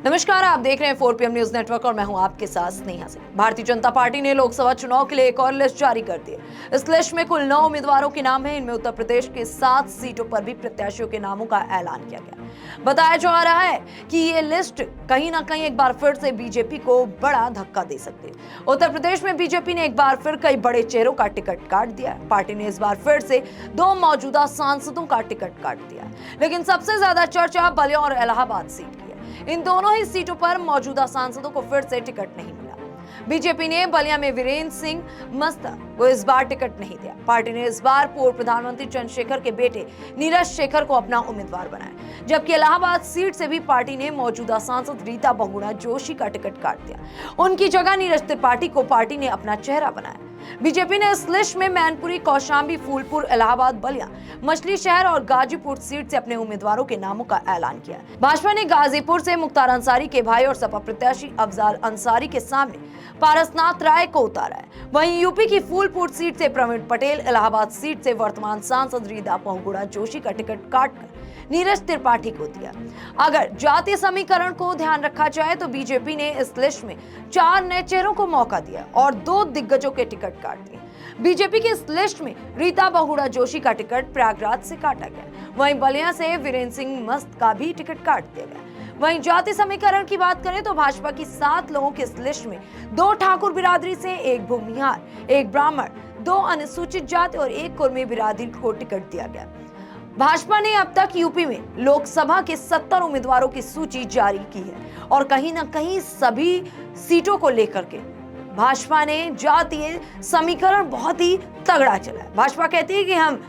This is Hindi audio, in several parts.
नमस्कार, आप देख रहे हैं 4PM न्यूज नेटवर्क और मैं हूं आपके साथ स्नेहा सिंह। भारतीय जनता पार्टी ने लोकसभा चुनाव के लिए एक और लिस्ट जारी कर दी है। इस लिस्ट में कुल 9 उम्मीदवारों के नाम हैं। इनमें उत्तर प्रदेश के 7 सीटों पर भी प्रत्याशियों के नामों का ऐलान किया गया। बताया जा रहा है कि ये लिस्ट कहीं ना कहीं एक बार फिर से बीजेपी को बड़ा धक्का दे सकती है। उत्तर प्रदेश में बीजेपी ने एक बार फिर कई बड़े चेहरों का टिकट काट दिया है। पार्टी ने इस बार फिर से 2 मौजूदा सांसदों का टिकट काट दिया, लेकिन सबसे ज्यादा चर्चा बलिया और इलाहाबाद सीट की है। इन दोनों ही सीटों पर मौजूदा सांसदों को फिर से टिकट नहीं मिला। बीजेपी ने बलिया में वीरेंद्र सिंह मस्त को इस बार टिकट नहीं दिया। पार्टी ने इस बार पूर्व प्रधानमंत्री चंद्रशेखर के बेटे नीरज शेखर को अपना उम्मीदवार बनाया, जबकि इलाहाबाद सीट से भी पार्टी ने मौजूदा सांसद रीता बहुगुणा जोशी का टिकट काट दिया। उनकी जगह नीरज त्रिपाठी को पार्टी ने अपना चेहरा बनाया। बीजेपी ने इस लिस्ट में मैनपुरी, कौशाम्बी, फूलपुर, इलाहाबाद, बलिया, मछली शहर और गाजीपुर सीट से अपने उम्मीदवारों के नामों का ऐलान किया। भाजपा ने गाजीपुर से मुख्तार अंसारी के भाई और सपा प्रत्याशी अफजाल अंसारी के सामने पारसनाथ राय को उतारा है। वहीं यूपी की फूलपुर सीट से प्रवीण पटेल, इलाहाबाद सीट से वर्तमान सांसद रीता बहुगुणा जोशी का टिकट काटकर नीरज त्रिपाठी को दिया। अगर जातीय समीकरण को ध्यान रखा जाए तो बीजेपी ने इस लिस्ट में 4 नए चेहरों को मौका दिया और 2 दिग्गजों के टिकट काट दिए। बीजेपी की इस लिस्ट में रीता बहुगुणा जोशी का टिकट प्रयागराज से काटा गया। वहीं बलिया से वीरेंद्र सिंह मस्त का भी टिकट काट दिया गया। वहीं जाति समीकरण की बात करें तो भाजपा की 7 लोगों की इस लिस्ट में 2 ठाकुर बिरादरी से, 1 भूमिहार, 1 ब्राह्मण, 2 अनुसूचित जाति और 1 कुर्मी बिरादरी को टिकट दिया गया। भाजपा ने अब तक यूपी में लोकसभा के 70 उम्मीदवारों की सूची जारी की है और कहीं ना कहीं सभी सीटों को लेकर के भाजपा ने जातीय समीकरण बहुत ही तगड़ा चला है। भाजपा कहती है कि हम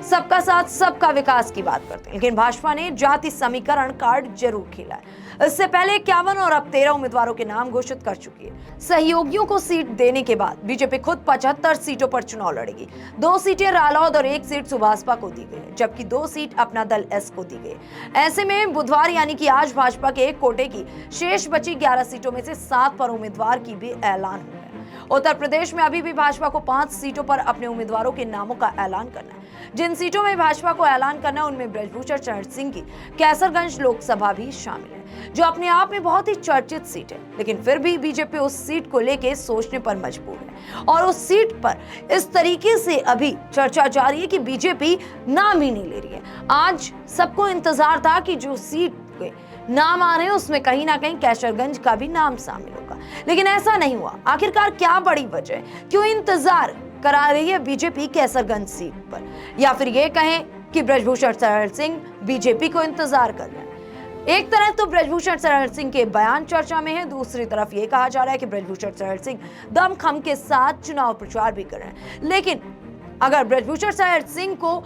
सबका साथ सबका विकास की बात करते हैं, लेकिन भाजपा ने जाति समीकरण कार्ड जरूर खेला है। इससे पहले 51 और अब 13 उम्मीदवारों के नाम घोषित कर चुकी है। सहयोगियों को सीट देने के बाद बीजेपी खुद 75 सीटों पर चुनाव लड़ेगी। 2 सीटें रालोद और 1 सीट सुभाषपा को दी गई है, जबकि 2 सीट अपना दल एस को दी गई। ऐसे में बुधवार यानी कि आज भाजपा के एक कोटे की शेष बची 11 सीटों में से 7 पर उम्मीदवार की भी ऐलान हुआ है। उत्तर प्रदेश में अभी भी भाजपा को 5 सीटों पर अपने उम्मीदवारों के नामों का ऐलान करना है। जिन सीटों में भाजपा को ऐलान करना है उनमें ब्रजभूषण शरण सिंह की कैसरगंज लोकसभा भी शामिल है, जो अपने आप में बहुत ही चर्चित सीट है। लेकिन फिर भी बीजेपी उस सीट को लेकर सोचने पर मजबूर है और उस सीट पर इस तरीके से अभी चर्चा जारी है कि बीजेपी नाम ही नहीं ले रही है। आज सबको इंतजार था कि जो सीट के नाम आ रहे हैं उसमें कहीं ना कहीं कैसरगंज का भी नाम शामिल होगा, लेकिन ऐसा नहीं हुआ। आखिरकार क्या बड़ी वजह है, क्यों इंतजार करा रही है बीजेपी कैसरगंज सीट पर, या फिर ये कहें कि ब्रजभूषण शरण सिंह बीजेपी को इंतजार कर रहे हैं। एक तरह तो ब्रजभूषण शरण सिंह के बयान चर्चा में है, दूसरी तरफ ये कहा जा रहा है कि ब्रजभूषण शरण सिंह दमखम के साथ चुनाव प्रचार भी कर रहे हैं। लेकिन अगर ब्रजभूषण शरण सिंह को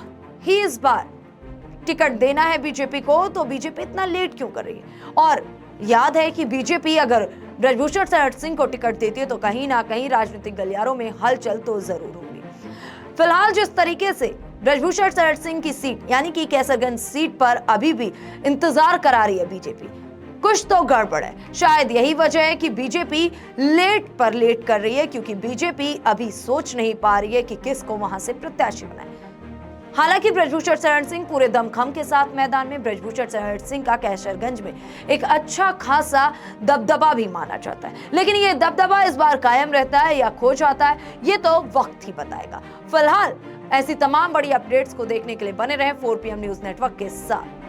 ही इस बार टिकट देना है बीजेपी को, तो बीजेपी इतना लेट क्यों कर रही है? और याद है कि बीजेपी अगर ब्रजभूषण शरण सिंह को टिकट देती है तो कहीं ना कहीं राजनीतिक गलियारों में हलचल तो जरूर होगी। फिलहाल जिस तरीके से ब्रजभूषण शरण सिंह की सीट यानी कि कैसरगंज सीट पर अभी भी इंतजार करा रही है बीजेपी, कुछ तो गड़बड़ है। शायद यही वजह है कि बीजेपी लेट पर लेट कर रही है, क्योंकि बीजेपी अभी सोच नहीं पा रही है कि किसको वहां से प्रत्याशी बनाए। हालांकि ब्रजभूषण शरण सिंह पूरे दमखम के साथ मैदान में, ब्रजभूषण शरण सिंह का कैसरगंज में एक अच्छा खासा दबदबा भी माना जाता है, लेकिन ये दबदबा इस बार कायम रहता है या खो जाता है, ये तो वक्त ही बताएगा। फिलहाल ऐसी तमाम बड़ी अपडेट्स को देखने के लिए बने रहें 4PM न्यूज नेटवर्क के साथ।